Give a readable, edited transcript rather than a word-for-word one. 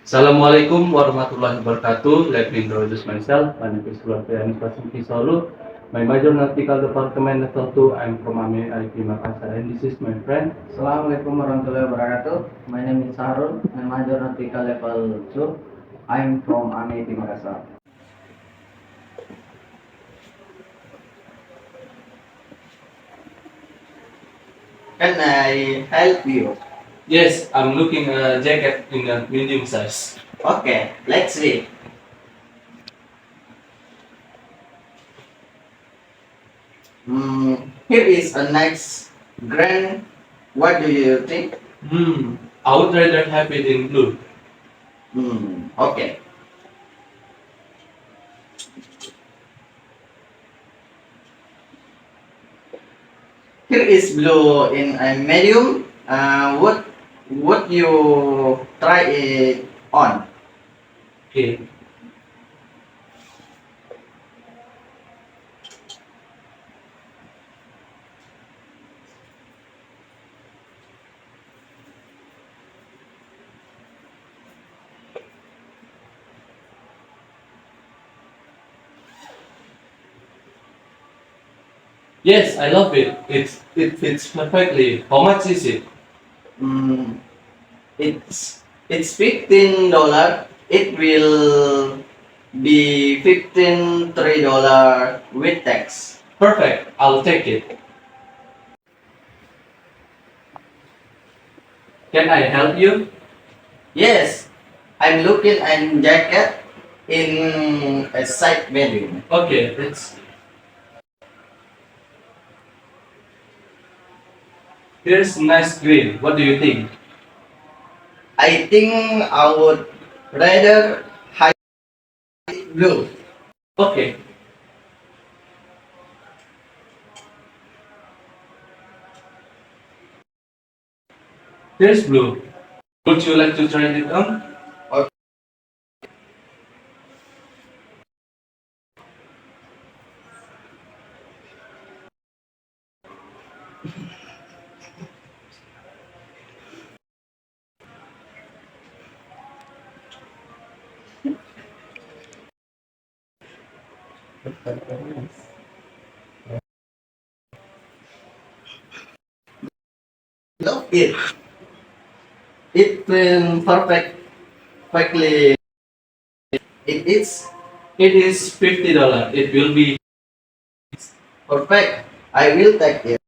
Assalamualaikum warahmatullahi wabarakatuh. Let me introduce myself. My name is Luevrianus Pasingki Sollu. My major nautical department level 2. I'm from AIPI MAKASSAR, and this is my friend. Assalamualaikum warahmatullahi wabarakatuh. My name is Sahrul. My major nautical level 2. I'm from AIPI Makassar. Can I help you? Yes, I'm looking a jacket in a medium size. Okay, let's see. Here is a nice grand. What do you think? I would rather have it in blue. Okay. Here is blue in a medium. Would you try it on? Okay. Yes, I love it. It fits perfectly. How much is it? Mm, it's $15. It will be $15 with tax. Perfect. I'll take it. Can I help you? Yes, I'm looking at jacket in a side menu. Okay, let's. Here's nice green. What do you think? I think I would rather hide blue. Okay. Here's blue. Would you like to try it on? Okay. Look it. It will perfectly. It is It is $50. It will be. perfect. I will take it.